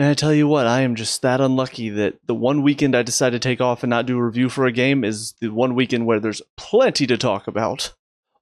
And I tell you what, I am just that unlucky that the one weekend I decide to take off and not do a review for a game is the one weekend where there's plenty to talk about.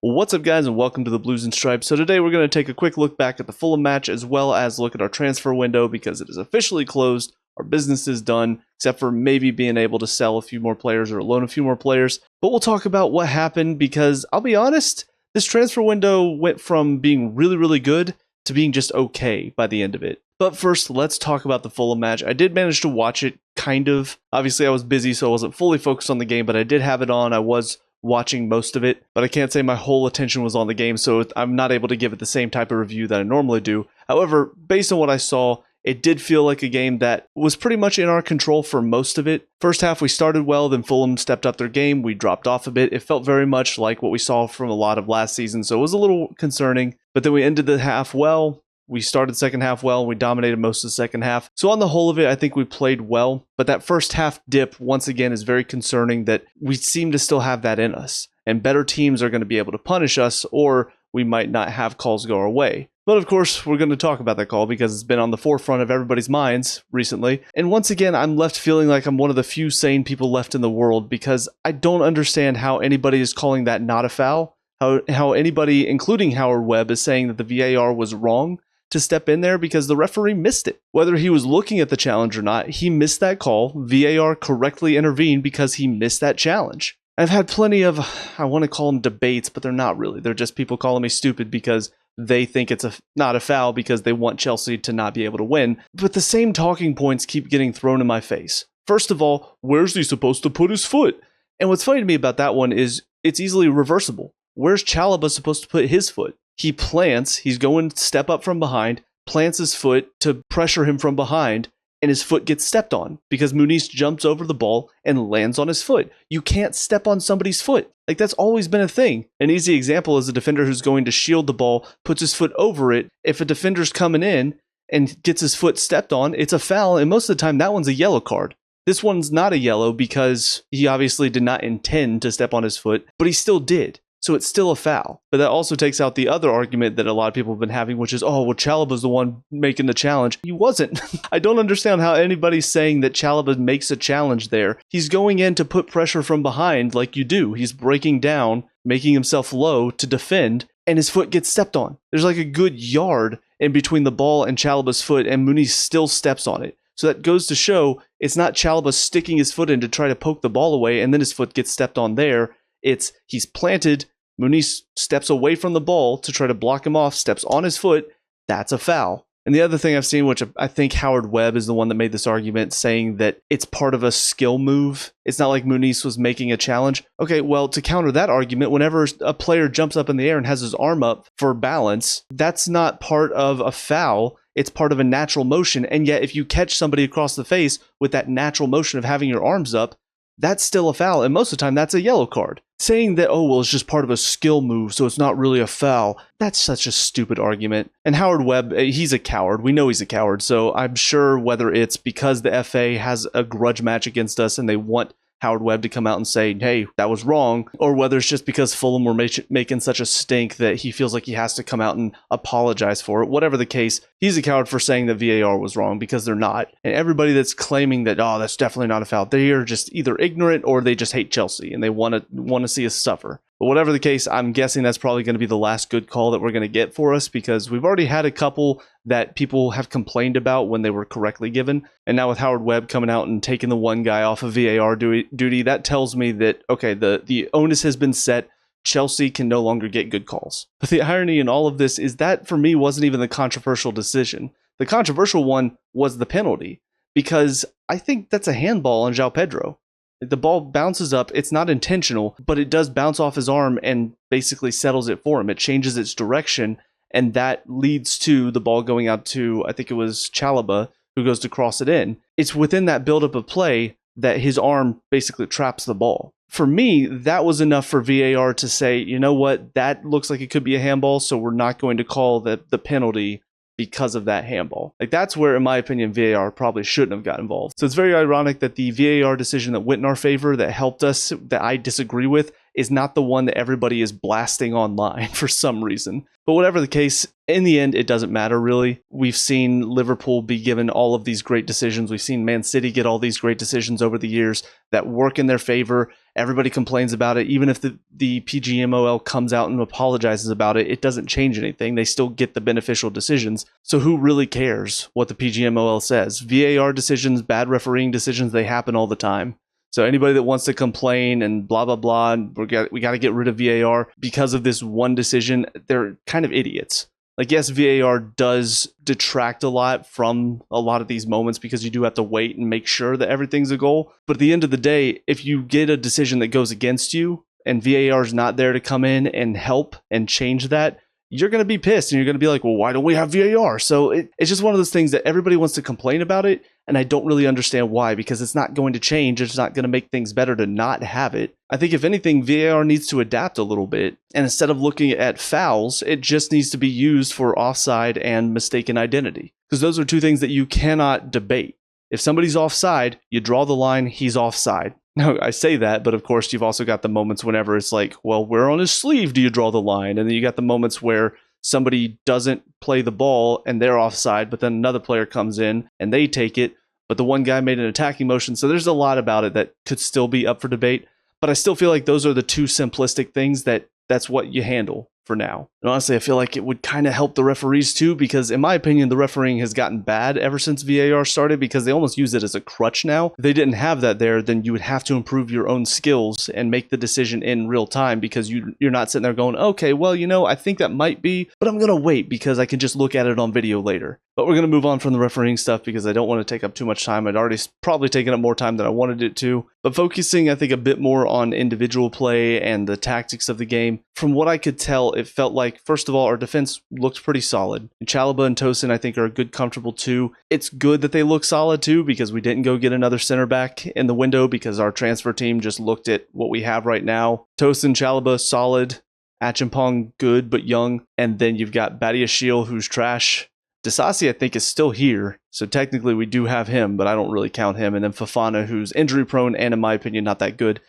What's up, guys, and welcome to the Blues and Stripes. So today we're going to take a quick look back at the Fulham match, as well as look at our transfer window, because it is officially closed. Our business is done, except for maybe being able to sell a few more players or loan a few more players. But we'll talk about what happened, because I'll be honest, this transfer window went from being really, really good to being just okay by the end of it. But first, let's talk about the Fulham match. I did manage to watch it, kind of. Obviously, I was busy, so I wasn't fully focused on the game, but I did have it on. I was watching most of it, but I can't say my whole attention was on the game, so I'm not able to give it the same type of review that I normally do. However, based on what I saw, it did feel like a game that was pretty much in our control for most of it. First half, we started well, then Fulham stepped up their game. We dropped off a bit. It felt very much like what we saw from a lot of last season, so it was a little concerning. But then we ended the half well. We started second half well. We dominated most of the second half. So on the whole of it, I think we played well. But that first half dip, once again, is very concerning that we seem to still have that in us. And better teams are going to be able to punish us, or we might not have calls go our way. But of course, we're going to talk about that call because it's been on the forefront of everybody's minds recently. And once again, I'm left feeling like I'm one of the few sane people left in the world, because I don't understand how anybody is calling that not a foul. How anybody, including Howard Webb, is saying that the VAR was wrong to step in there because the referee missed it. Whether he was looking at the challenge or not, he missed that call. VAR correctly intervened because he missed that challenge. I've had plenty of, I want to call them debates, but they're not really. They're just people calling me stupid because they think it's not a foul because they want Chelsea to not be able to win. But the same talking points keep getting thrown in my face. First of all, where's he supposed to put his foot? And what's funny to me about that one is it's easily reversible. Where's Chalobah supposed to put his foot? He plants, he's going to step up from behind, plants his foot to pressure him from behind, and his foot gets stepped on because Muniz jumps over the ball and lands on his foot. You can't step on somebody's foot. Like, that's always been a thing. An easy example is a defender who's going to shield the ball, puts his foot over it. If a defender's coming in and gets his foot stepped on, it's a foul, and most of the time that one's a yellow card. This one's not a yellow because he obviously did not intend to step on his foot, but he still did. So it's still a foul. But that also takes out the other argument that a lot of people have been having, which is, oh, well, Chalobah's the one making the challenge. He wasn't. I don't understand how anybody's saying that Chalobah makes a challenge there. He's going in to put pressure from behind like you do. He's breaking down, making himself low to defend, and his foot gets stepped on. There's like a good yard in between the ball and Chalobah's foot, and Muniz still steps on it. So that goes to show it's not Chalobah sticking his foot in to try to poke the ball away, and then his foot gets stepped on there. It's he's planted, Muniz steps away from the ball to try to block him off, steps on his foot. That's a foul. And the other thing I've seen, which I think Howard Webb is the one that made this argument, saying that it's part of a skill move. It's not like Muniz was making a challenge. Okay, well, to counter that argument, whenever a player jumps up in the air and has his arm up for balance, that's not part of a foul. It's part of a natural motion. And yet, if you catch somebody across the face with that natural motion of having your arms up, that's still a foul, and most of the time that's a yellow card. Saying that, oh, well, it's just part of a skill move, so it's not really a foul, that's such a stupid argument. And Howard Webb, he's a coward. We know he's a coward, so I'm sure whether it's because the FA has a grudge match against us and they want Howard Webb to come out and say, hey, that was wrong, or whether it's just because Fulham were making such a stink that he feels like he has to come out and apologize for it. Whatever the case, he's a coward for saying that VAR was wrong, because they're not. And everybody that's claiming that, oh, that's definitely not a foul, they are just either ignorant or they just hate Chelsea and they want to see us suffer. But whatever the case, I'm guessing that's probably going to be the last good call that we're going to get for us, because we've already had a couple that people have complained about when they were correctly given. And now with Howard Webb coming out and taking the one guy off of VAR duty, that tells me that, okay, the onus has been set. Chelsea can no longer get good calls. But the irony in all of this is that, for me, wasn't even the controversial decision. The controversial one was the penalty, because I think that's a handball on João Pedro. The ball bounces up. It's not intentional, but it does bounce off his arm and basically settles it for him. It changes its direction, and that leads to the ball going out to, I think it was Chalobah, who goes to cross it in. It's within that buildup of play that his arm basically traps the ball. For me, that was enough for VAR to say, you know what, that looks like it could be a handball, so we're not going to call the penalty because of that handball. Like, that's where, in my opinion, VAR probably shouldn't have got involved. So it's very ironic that the VAR decision that went in our favor, that helped us, that I disagree with, is not the one that everybody is blasting online for some reason. But whatever the case, in the end, it doesn't matter really. We've seen Liverpool be given all of these great decisions. We've seen Man City get all these great decisions over the years that work in their favor. Everybody complains about it. Even if the PGMOL comes out and apologizes about it, it doesn't change anything. They still get the beneficial decisions. So who really cares what the PGMOL says? VAR decisions, bad refereeing decisions, they happen all the time. So anybody that wants to complain and blah, blah, blah, and we got to get rid of VAR because of this one decision, they're kind of idiots. Like, yes, VAR does detract a lot from a lot of these moments because you do have to wait and make sure that everything's a goal. But at the end of the day, if you get a decision that goes against you and VAR is not there to come in and help and change that, you're going to be pissed and you're going to be like, well, why don't we have VAR? So it's just one of those things that everybody wants to complain about it. And I don't really understand why, because it's not going to change. It's not going to make things better to not have it. I think if anything, VAR needs to adapt a little bit. And instead of looking at fouls, it just needs to be used for offside and mistaken identity. Because those are two things that you cannot debate. If somebody's offside, you draw the line, he's offside. Now, I say that, but of course, you've also got the moments whenever it's like, well, where on his sleeve do you draw the line? And then you got the moments where somebody doesn't play the ball and they're offside, but then another player comes in and they take it, but the one guy made an attacking motion. So there's a lot about it that could still be up for debate, but I still feel like those are the two simplistic things that's what you handle for now. And honestly, I feel like it would kind of help the referees too, because in my opinion, the refereeing has gotten bad ever since VAR started because they almost use it as a crutch now. If they didn't have that there, then you would have to improve your own skills and make the decision in real time, because you're not sitting there going, okay, well, I think that might be, but I'm going to wait because I can just look at it on video later. But we're going to move on from the refereeing stuff because I don't want to take up too much time. I'd already probably taken up more time than I wanted it to. But focusing, I think, a bit more on individual play and the tactics of the game. From what I could tell, it felt like, first of all, our defense looked pretty solid. And Chalobah and Tosin, I think, are a good, comfortable two. It's good that they look solid too, because we didn't go get another center back in the window because our transfer team just looked at what we have right now. Tosin, Chalobah, solid. Achimpong, good but young. And then you've got Badiashile, who's trash. Disasi, I think, is still here, so technically we do have him, but I don't really count him. And then Fofana, who's injury-prone and, in my opinion, not that good.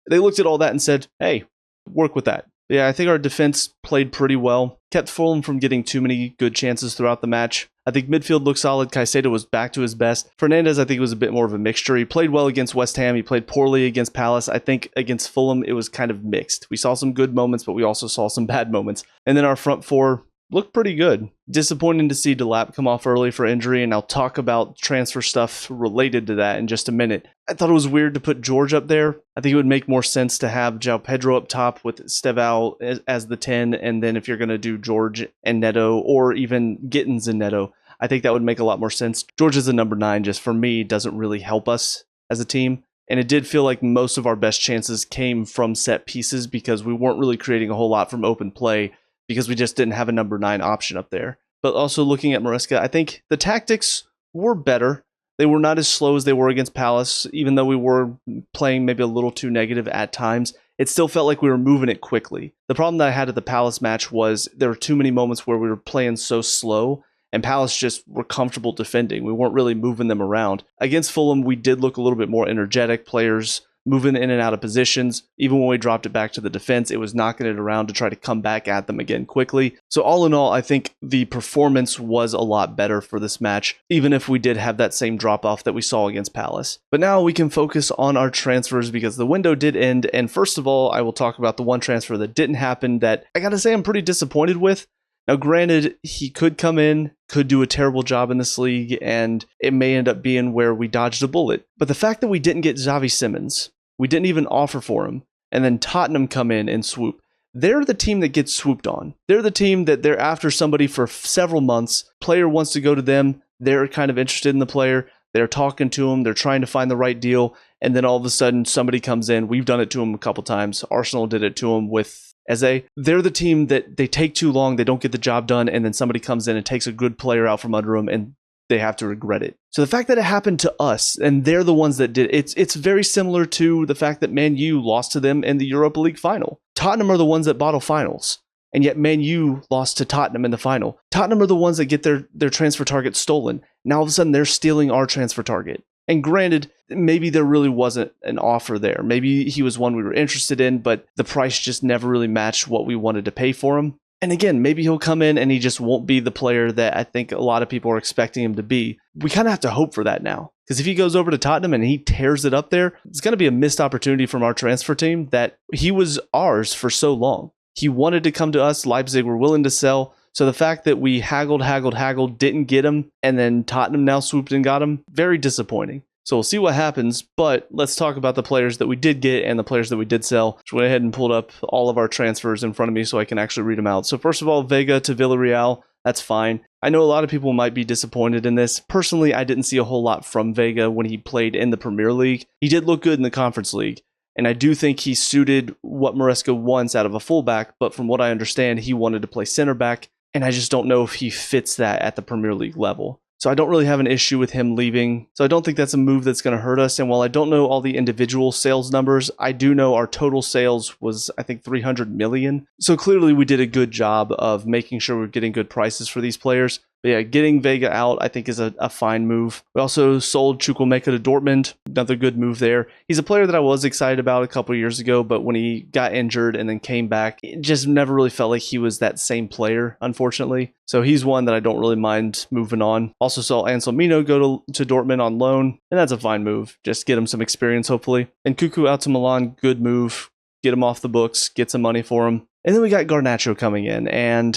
They looked at all that and said, hey, work with that. Yeah, I think our defense played pretty well. Kept Fulham from getting too many good chances throughout the match. I think midfield looked solid. Caicedo was back to his best. Fernandes, I think, was a bit more of a mixture. He played well against West Ham. He played poorly against Palace. I think against Fulham, it was kind of mixed. We saw some good moments, but we also saw some bad moments. And then our front four looked pretty good. Disappointing to see Delap come off early for injury, and I'll talk about transfer stuff related to that in just a minute. I thought it was weird to put George up there. I think it would make more sense to have João Pedro up top with Steval as the 10, and then if you're going to do George and Neto, or even Gittins and Neto, I think that would make a lot more sense. George is a number 9, just for me, doesn't really help us as a team. And it did feel like most of our best chances came from set pieces because we weren't really creating a whole lot from open play, because we just didn't have a number 9 option up there. But also looking at Maresca, I think the tactics were better. They were not as slow as they were against Palace, even though we were playing maybe a little too negative at times. It still felt like we were moving it quickly. The problem that I had at the Palace match was there were too many moments where we were playing so slow, and Palace just were comfortable defending. We weren't really moving them around. Against Fulham, we did look a little bit more energetic, players moving in and out of positions. Even when we dropped it back to the defense, it was knocking it around to try to come back at them again quickly. So all in all, I think the performance was a lot better for this match, even if we did have that same drop-off that we saw against Palace. But now we can focus on our transfers because the window did end. And first of all, I will talk about the one transfer that didn't happen that I gotta say I'm pretty disappointed with. Now, granted, he could come in, could do a terrible job in this league, and it may end up being where we dodged a bullet. But the fact that we didn't get Xavi Simons, we didn't even offer for him, and then Tottenham come in and swoop. They're the team that gets swooped on. They're the team that they're after somebody for several months. Player wants to go to them. They're kind of interested in the player. They're talking to him. They're trying to find the right deal. And then all of a sudden, somebody comes in. We've done it to him a couple times. Arsenal did it to him with Eze. They're the team that they take too long, they don't get the job done, and then somebody comes in and takes a good player out from under them, and they have to regret it. So the fact that it happened to us, and they're the ones that did it's very similar to the fact that Man U lost to them in the Europa League final. Tottenham are the ones that bottle finals, and yet Man U lost to Tottenham in the final. Tottenham are the ones that get their transfer target stolen. Now all of a sudden they're stealing our transfer target. And granted, maybe there really wasn't an offer there. Maybe he was one we were interested in, but the price just never really matched what we wanted to pay for him. And again, maybe he'll come in and he just won't be the player that I think a lot of people are expecting him to be. We kind of have to hope for that now. Because if he goes over to Tottenham and he tears it up there, it's going to be a missed opportunity from our transfer team that he was ours for so long. He wanted to come to us. Leipzig were willing to sell. So the fact that we haggled, didn't get him, and then Tottenham now swooped and got him, very disappointing. So we'll see what happens, but let's talk about the players that we did get and the players that we did sell. So I went ahead and pulled up all of our transfers in front of me so I can actually read them out. So first of all, Vega to Villarreal, that's fine. I know a lot of people might be disappointed in this. Personally, I didn't see a whole lot from Vega when he played in the Premier League. He did look good in the Conference League, and I do think he suited what Maresca wants out of a fullback, but from what I understand, he wanted to play center back, and I just don't know if he fits that at the Premier League level. So I don't really have an issue with him leaving. So I don't think that's a move that's going to hurt us. And while I don't know all the individual sales numbers, I do know our total sales was, I think, 300 million. So clearly we did a good job of making sure we're getting good prices for these players. But yeah, getting Vega out, I think, is a fine move. We also sold Chukwuemeka to Dortmund. Another good move there. He's a player that I was excited about a couple of years ago, but when he got injured and then came back, it just never really felt like he was that same player, unfortunately. So he's one that I don't really mind moving on. Also saw Anselmino go to Dortmund on loan, and that's a fine move. Just get him some experience, hopefully. And Cuckoo out to Milan, good move. Get him off the books, get some money for him. And then we got Garnacho coming in, and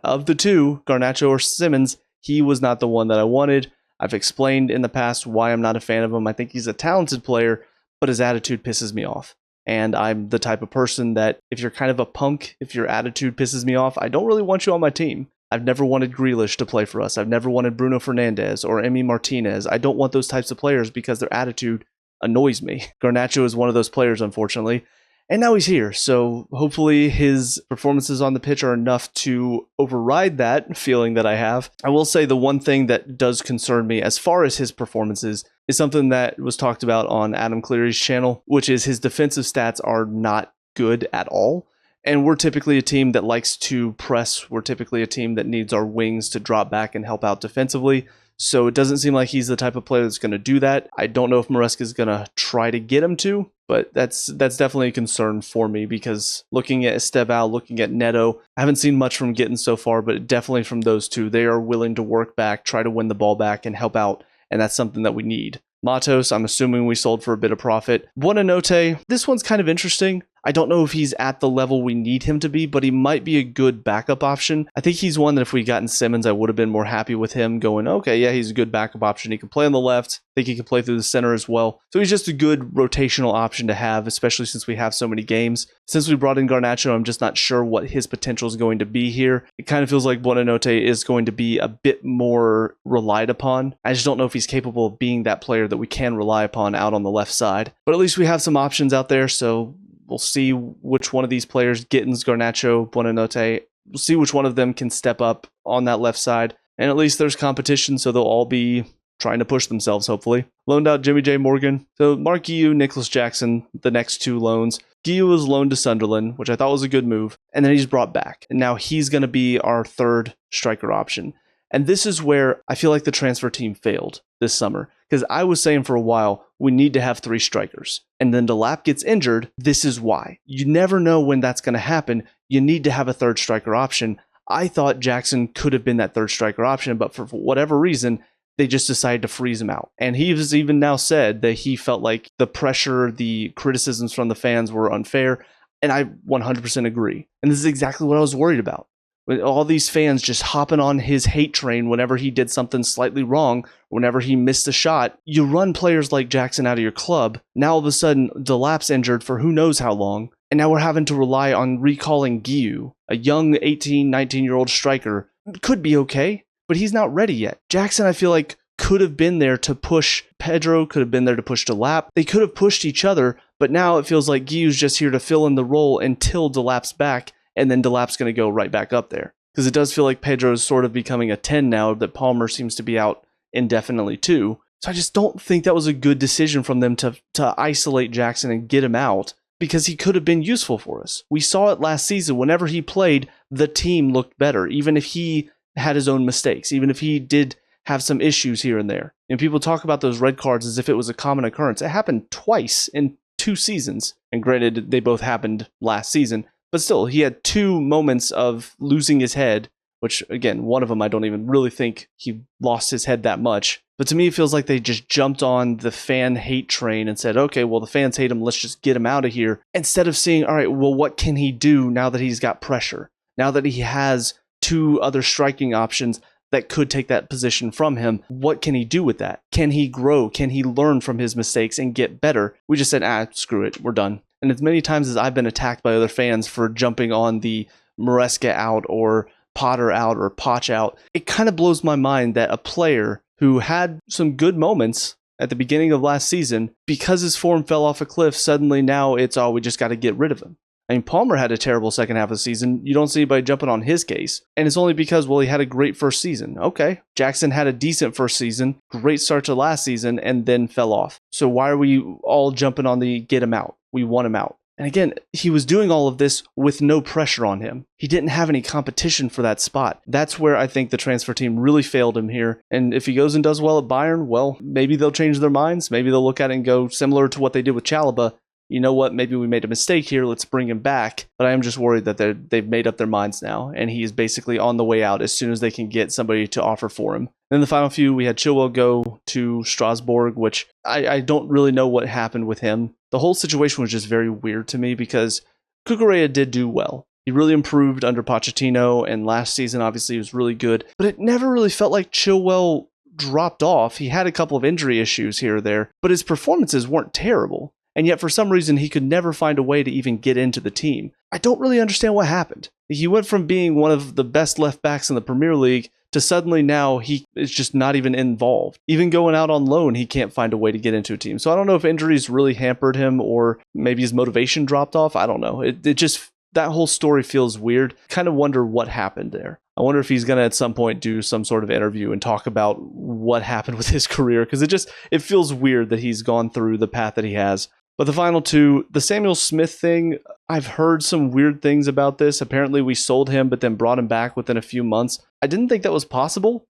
of the two, Garnacho or Simmons, he was not the one that I wanted. I've explained in the past why I'm not a fan of him. I think he's a talented player, but his attitude pisses me off. And I'm the type of person that if you're kind of a punk, if your attitude pisses me off, I don't really want you on my team. I've never wanted Grealish to play for us. I've never wanted Bruno Fernandes or Emi Martinez. I don't want those types of players because their attitude annoys me. Garnacho is one of those players, unfortunately. And now he's here, so hopefully his performances on the pitch are enough to override that feeling that I have. I will say the one thing that does concern me as far as his performances is something that was talked about on Adam Cleary's channel, which is his defensive stats are not good at all. And we're typically a team that likes to press. We're typically a team that needs our wings to drop back and help out defensively. So it doesn't seem like he's the type of player that's going to do that. I don't know if Maresca is going to try to get him to, but that's definitely a concern for me because looking at Estevao, looking at Neto, I haven't seen much from Gitten so far, but definitely from those two. They are willing to work back, try to win the ball back, and help out, and that's something that we need. Matos, I'm assuming we sold for a bit of profit. Buonanotte, this one's kind of interesting. I don't know if he's at the level we need him to be, but he might be a good backup option. I think he's one that if we gotten Simmons, I would have been more happy with him going, okay, yeah, he's a good backup option. He can play on the left. I think he can play through the center as well. So he's just a good rotational option to have, especially since we have so many games. Since we brought in Garnacho, I'm just not sure what his potential is going to be here. It kind of feels like Buonanotte is going to be a bit more relied upon. I just don't know if he's capable of being that player that we can rely upon out on the left side. But at least we have some options out there, so we'll see which one of these players, Gittins, Garnacho, Buonanotte, we'll see which one of them can step up on that left side. And at least there's competition, so they'll all be trying to push themselves, hopefully. Loaned out Jimmy J. Morgan. So Mark Guiu, Nicholas Jackson, the next two loans. Guiu was loaned to Sunderland, which I thought was a good move. And then he's brought back. And now he's going to be our third striker option. And this is where I feel like the transfer team failed this summer. Because I was saying for a while, we need to have three strikers. And then Delap gets injured. This is why. You never know when that's going to happen. You need to have a third striker option. I thought Jackson could have been that third striker option, but for whatever reason, they just decided to freeze him out. And he has even now said that he felt like the pressure, the criticisms from the fans were unfair. And I 100% agree. And this is exactly what I was worried about. With all these fans just hopping on his hate train whenever he did something slightly wrong, whenever he missed a shot. You run players like Jackson out of your club. Now all of a sudden, Delap's injured for who knows how long. And now we're having to rely on recalling Guiu, a young 18, 19-year-old striker. Could be okay, but he's not ready yet. Jackson, I feel like, could have been there to push Pedro, could have been there to push Delap. They could have pushed each other, but now it feels like Guiu's just here to fill in the role until Delap's back. And then Delap's going to go right back up there. Because it does feel like Pedro's sort of becoming a 10 now that Palmer seems to be out indefinitely too. So I just don't think that was a good decision from them to isolate Jackson and get him out because he could have been useful for us. We saw it last season. Whenever he played, the team looked better, even if he had his own mistakes, even if he did have some issues here and there. And people talk about those red cards as if it was a common occurrence. It happened twice in 2 seasons. And granted, they both happened last season. But still, he had 2 moments of losing his head, which, again, one of them I don't even really think he lost his head that much. But to me, it feels like they just jumped on the fan hate train and said, okay, well, the fans hate him, let's just get him out of here. Instead of seeing, all right, well, what can he do now that he's got pressure? Now that he has 2 other striking options that could take that position from him, what can he do with that? Can he grow? Can he learn from his mistakes and get better? We just said, screw it, we're done. And as many times as I've been attacked by other fans for jumping on the Maresca out or Potter out or Poch out, it kind of blows my mind that a player who had some good moments at the beginning of last season, because his form fell off a cliff, suddenly now it's, we just got to get rid of him. I mean, Palmer had a terrible second half of the season. You don't see anybody jumping on his case. And it's only because, well, he had a great first season. Okay. Jackson had a decent first season, great start to last season, and then fell off. So why are we all jumping on the get him out? We want him out. And again, he was doing all of this with no pressure on him. He didn't have any competition for that spot. That's where I think the transfer team really failed him here. And if he goes and does well at Bayern, well, maybe they'll change their minds. Maybe they'll look at it and go similar to what they did with Chalobah. You know what, maybe we made a mistake here, let's bring him back. But I am just worried that they've made up their minds now, and he is basically on the way out as soon as they can get somebody to offer for him. Then the final few, we had Chilwell go to Strasbourg, which I don't really know what happened with him. The whole situation was just very weird to me because Cucurella did do well. He really improved under Pochettino, and last season obviously he was really good, but it never really felt like Chilwell dropped off. He had a couple of injury issues here or there, but his performances weren't terrible. And yet for some reason he could never find a way to even get into the team. I don't really understand what happened. He went from being one of the best left backs in the Premier League to suddenly now he is just not even involved. Even going out on loan, he can't find a way to get into a team. So I don't know if injuries really hampered him or maybe his motivation dropped off. I don't know. It just, that whole story feels weird. Kind of wonder what happened there. I wonder if he's going to at some point do some sort of interview and talk about what happened with his career, because it feels weird that he's gone through the path that he has. But the final 2, the Samuel Smith thing, I've heard some weird things about this. Apparently we sold him, but then brought him back within a few months. I didn't think that was possible.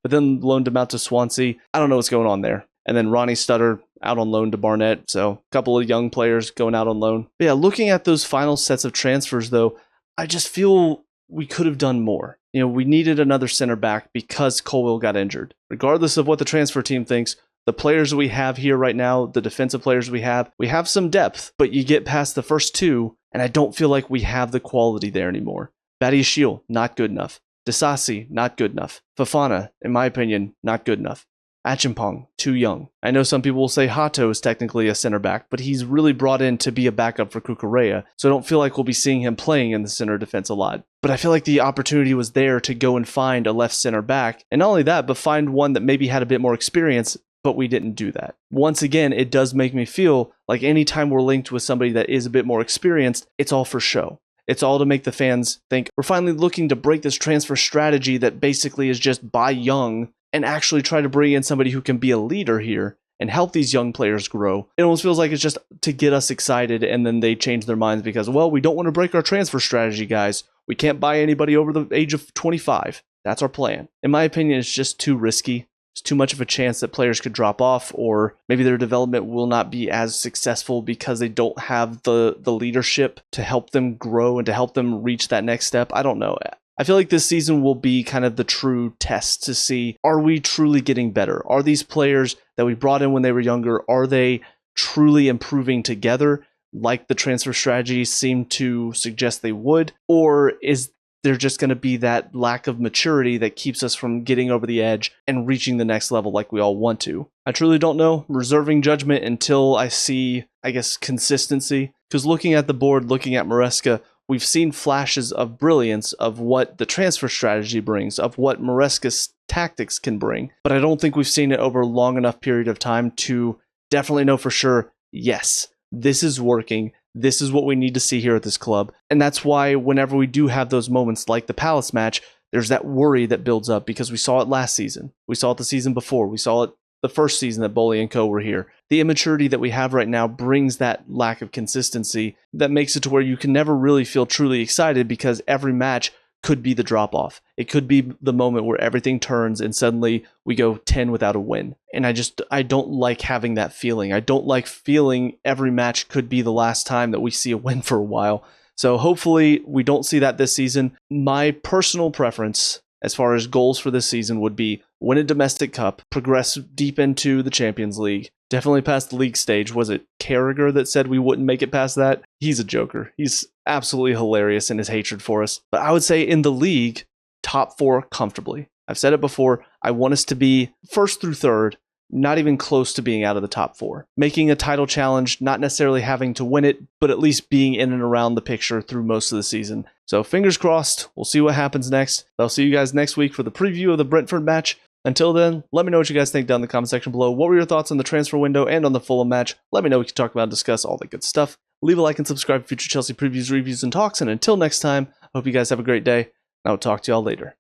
But then loaned him out to Swansea. I don't know what's going on there. And then Ronnie Stutter out on loan to Barnet. So a couple of young players going out on loan. But yeah, looking at those final sets of transfers, though, I just feel we could have done more. You know, we needed another center back because Colwill got injured. Regardless of what the transfer team thinks, the players we have here right now, the defensive players we have some depth, but you get past the first 2, and I don't feel like we have the quality there anymore. Badiashile, not good enough. Disasi, not good enough. Fofana, in my opinion, not good enough. Achimpong, too young. I know some people will say Hato is technically a center back, but he's really brought in to be a backup for Cucurella, so I don't feel like we'll be seeing him playing in the center defense a lot. But I feel like the opportunity was there to go and find a left center back, and not only that, but find one that maybe had a bit more experience, but we didn't do that. Once again, it does make me feel like anytime we're linked with somebody that is a bit more experienced, it's all for show. It's all to make the fans think we're finally looking to break this transfer strategy that basically is just buy young and actually try to bring in somebody who can be a leader here and help these young players grow. It almost feels like it's just to get us excited, and then they change their minds because, well, we don't want to break our transfer strategy, guys. We can't buy anybody over the age of 25. That's our plan. In my opinion, it's just too risky. It's too much of a chance that players could drop off, or maybe their development will not be as successful because they don't have the leadership to help them grow and to help them reach that next step. I don't know. I feel like this season will be kind of the true test to see, are we truly getting better? Are these players that we brought in when they were younger, are they truly improving together like the transfer strategy seemed to suggest they would? Or is there just going to be that lack of maturity that keeps us from getting over the edge and reaching the next level like we all want to? I truly don't know. Reserving judgment until I see, I guess, consistency. Because looking at the board, looking at Maresca, we've seen flashes of brilliance of what the transfer strategy brings, of what Maresca's tactics can bring. But I don't think we've seen it over a long enough period of time to definitely know for sure, yes, this is working. This is what we need to see here at this club. And that's why whenever we do have those moments like the Palace match, there's that worry that builds up because we saw it last season. We saw it the season before. We saw it the first season that Boley and co were here. The immaturity that we have right now brings that lack of consistency that makes it to where you can never really feel truly excited because every match could be the drop off. It could be the moment where everything turns and suddenly we go 10 without a win. And I don't like having that feeling. I don't like feeling every match could be the last time that we see a win for a while. So hopefully we don't see that this season. My personal preference as far as goals for this season would be win a domestic cup, progress deep into the Champions League, definitely past the league stage. Was it Carragher that said we wouldn't make it past that? He's a joker. He's absolutely hilarious in his hatred for us. But I would say in the league, top 4 comfortably. I've said it before. I want us to be first through third, not even close to being out of the top 4. Making a title challenge, not necessarily having to win it, but at least being in and around the picture through most of the season. So fingers crossed. We'll see what happens next. I'll see you guys next week for the preview of the Brentford match. Until then, let me know what you guys think down in the comment section below. What were your thoughts on the transfer window and on the Fulham match? Let me know. We can talk about and discuss all that good stuff. Leave a like and subscribe for future Chelsea previews, reviews, and talks. And until next time, I hope you guys have a great day. And I will talk to y'all later.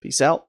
Peace out.